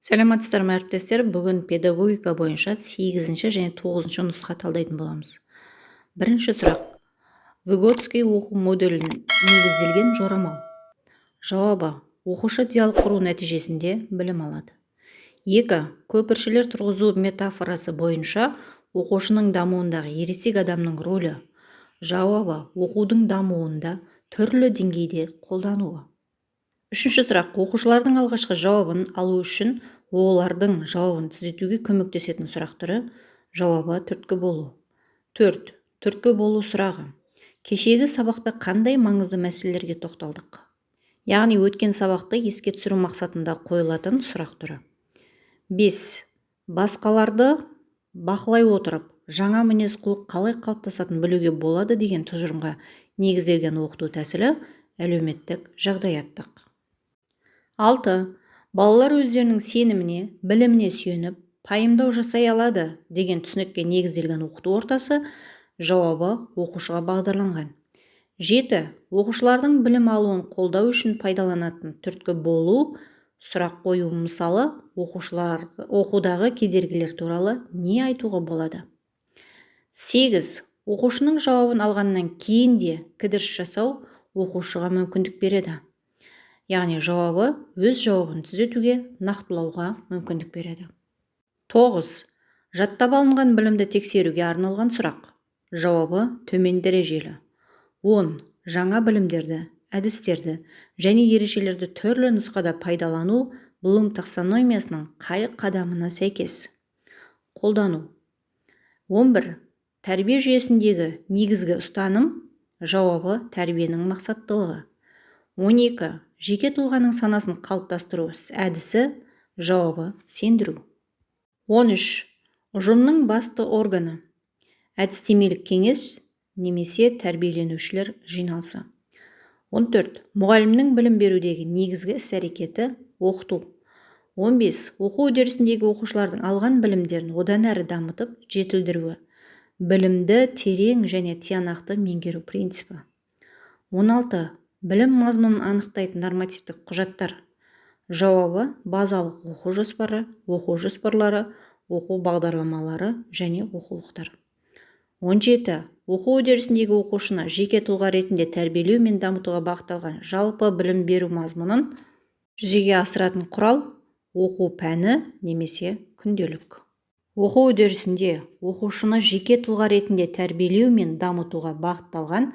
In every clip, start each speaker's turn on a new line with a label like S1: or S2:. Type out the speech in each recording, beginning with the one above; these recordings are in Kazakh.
S1: Сәлеметсіздер ме әріптестер? Бүгін педагогика бойынша 8-ші және 9-ші нұсқа талдайтын боламыз. Бірінші сұрақ. Выготский оқу моделін негізделген жорамал. Жауабы: оқушы диалог құру нәтижесінде білім алады. 2. Көпіршілер тұрғызу метафорасы бойынша оқушының дамуындағы ересек адамның рөлі. Жауабы: оқудың дамуында түрлі деңгейде қолдануы. Үшінші сұрақ. Оқушылардың алғашқы жауабын алу үшін олардың жауабын түзетуге көмектесетін сұрақ түрі. Жауабы: түрткі болу. 4. Түрткі болу сұрағы. Кешегі сабақта қандай маңызды мәселелерге тоқталдық? Яғни өткен сабақты еске түсіру мақсатында қойылатын сұрақ түрі. 5. Басқаларды бақылай отырып, жаңа мінез құлық қалай қалыптасатынын білуге болады деген тұжырымға негізделген оқыту тәсілі әлеуметтік жағдаяттық. 6. Балалар өздерінің сеніміне, біліміне сүйеніп, пайымдау жасай алады деген түсінікке негізделген оқыту ортасы. Жауабы: оқушыға бағдарланған. 7. Оқушылардың білім алуын қолдау үшін пайдаланатын түрткі болу. Сұрақ қою мысалы, оқушылар оқудағы кедергілер туралы не айтуға болады? 8. Оқушының жауабын алғаннан кейін де кідіріс жасау оқушыға мүмкіндік береді. Яғни жауабы өз жауабын түзетуге, нақтылауға мүмкіндік береді. 9. Жаттап алынған білімді тексеруге арналған сұрақ. Жауабы: төмен дәрежелі. 10. Жаңа білімдерді, әдістерді және ережелерді түрлі нұсқада пайдалану Блум таксономиясының қай қадамына сәйкес? Қолдану. 11. Тәрбие жүйесіндегі негізгі ұстаным. Жауабы: тәрбиенің мақсаттылығы. 12. Жеке тұлғаның санасын қалыптастыру әдісі. Жауабы: сендіру. 13. Ұжымның басты органы. Әдістемелік кеңес немесе тәрбиеленушілер жиналысы. 14. Мұғалімнің білім берудегі негізгі іс-әрекеті оқыту. 15. Оқу үдерісіндегі оқушылардың алған білімдерін одан әрі дамытып, жетілдіруі. Білімді терең және тиянақты меңгеру принципі. 16. Білім мазмұнын анықтайтын нормативтік құжаттар. Жауабы: базалық оқу жоспары, оқу жоспарлары, оқу бағдарламалары және оқулықтар. 17. Оқу үдерісіндегі оқушыны жеке тұлға ретінде тәрбиелеу мен дамытуға бағытталған жалпы білім беру мазмұнын жүзеге асыратын құрал. Оқу пәні немесе күнделік. Оқу үдерісінде оқушыны жеке тұлға ретінде тәрбиелеу мен дамытуға бағытталған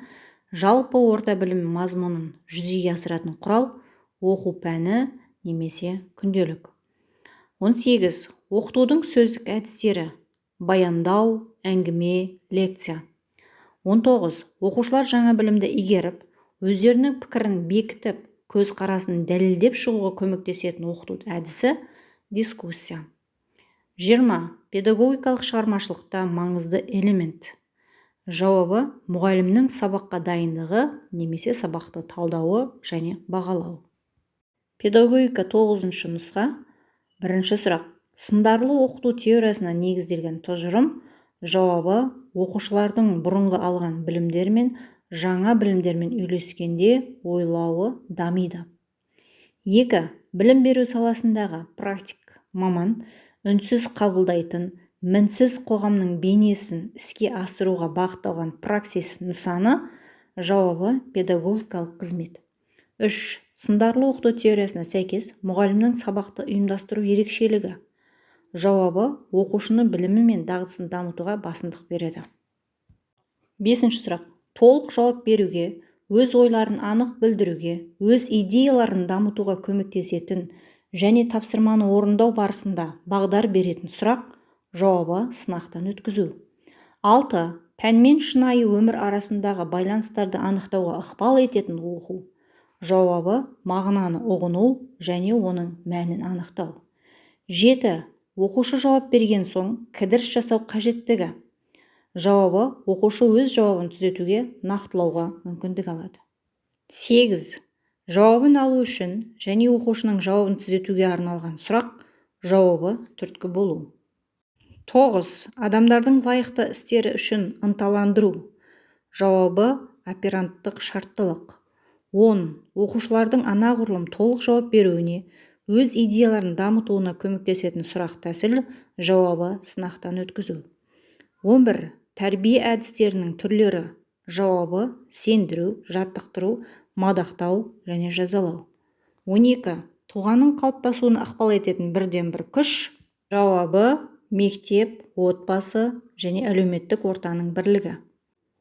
S1: жалпы орта білім мазмұнын жүзеге асыратын құрал. Оқу пәні немесе күнделік. 18. Оқытудың сөздік әдістері. Баяндау, әңгіме, лекция. 19. Оқушылар жаңа білімді игеріп, өздерінің пікірін бекітіп, көзқарасын дәлелдеп шығуға көмектесетін оқыту әдісі. Дискуссия. 20. Педагогикалық шығармашылықта маңызды элемент. Жауабы: мұғалімнің сабаққа дайындығы немесе сабақты талдауы және бағалау. Педагогика 9-шы нұсқа. Бірінші сұрақ. Сындарлы оқыту теориясына негізделген тұжырым. Жауабы: оқушылардың бұрынғы алған білімдермен жаңа білімдермен үйлескенде ойлауы дамиды. 2. Білім беру саласындағы практик маман үнсіз қабылдайтын, мінсіз қоғамның бейнесін іске асыруға бағытталған праксис нысаны. Жауабы: педагогикалық қызмет. 3. Сындарлы оқыту теориясына сәйкес мұғалімнің сабақты ұйымдастыру ерекшелігі. Жауабы: оқушыны білімі мен дағдысын дамытуға басымдық береді. 5-ші сұрақ. Толық жауап беруге, өз ойларын анық білдіруге, өз идеяларын дамытуға көмектесетін және тапсырманы орындау барысында бағдар беретін сұрақ. Жауабы: сынақтан өткізу. 6. Пән мен шынайы өмір арасындағы байланыстарды анықтауға ықпал ететін оқу. Жауабы: мағынаны ұғыну және оның мәнін анықтау. 7. Оқушы жауап берген соң кідіріс жасау қажеттігі. Жауабы: оқушы өз жауабын түзетуге, нақтылауға мүмкіндік алады. 8. Жауабын алу үшін және оқушының жауабын түзетуге арналған сұрақ. Жауабы: түрткі болу. 9. Адамдардың лайықты істері үшін ынталандыру. Жауабы: операнттық шарттылық. 10. Оқушылардың анағұрлым толық жауап беруіне, өз идеяларын дамытуына көмектесетін сұрақ тәсіл, жауабы сынақтан өткізу. 11. Тәрбие әдістерінің түрлері. Жауабы сендіру, жаттықтыру, мадақтау және жазалау. 12. Тұлғаның қалыптасуына ықпал ететін бірден бір күш. Жауабы мектеп, отбасы және әлеуметтік ортаның бірлігі.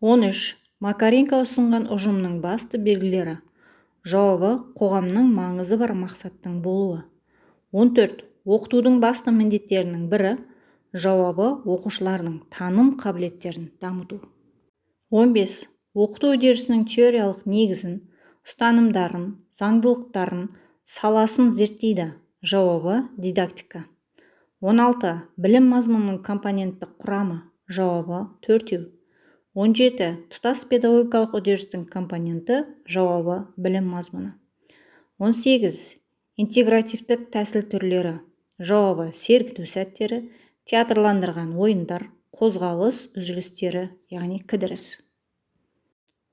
S1: 13. Макаренко ұсынған ұжымның басты белгілері. Жауабы қоғамның маңызы бар мақсаттың болуы. 14. Оқытудың басты міндеттерінің бірі. Жауабы оқушылардың таным қабілеттерін дамыту. 15. Оқыту үдерісінің теориялық негізін, ұстанымдарын, заңдылықтарын, саласын зерттейді. Жауабы дидактика. 16. Білім мазмұнының компоненттік құрамы. Жауабы төртеу. 17. Тұтас педагогикалық үдерістің компоненті. Жауабы білім мазмұны. 18. Интегративтік тәсіл түрлері. Жауабы сергіту сәттері, театрландырған ойындар, қозғалыс үзілістері, яғни кідіріс.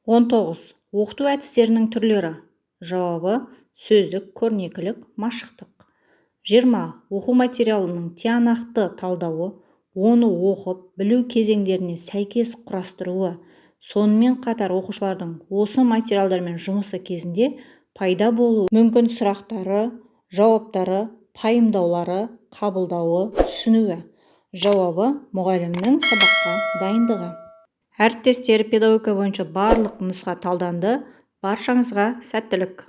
S1: 19. Оқыту әдістерінің түрлері. Жауабы сөздік, көрнекілік, машықтық. 20. Оқу материалының тиянақты талдауы, оны оқып, білу кезеңдеріне сәйкес құрастыруы, сонымен қатар оқушылардың осы материалдармен жұмысы кезінде пайда болуы мүмкін сұрақтары, жауаптары, пайымдаулары, қабылдауы, түсінуі. Жауабы мұғалімнің сабаққа дайындығы. Әріптестер, педагогика бойынша барлық нұсқа талданды. Баршаңызға сәттілік.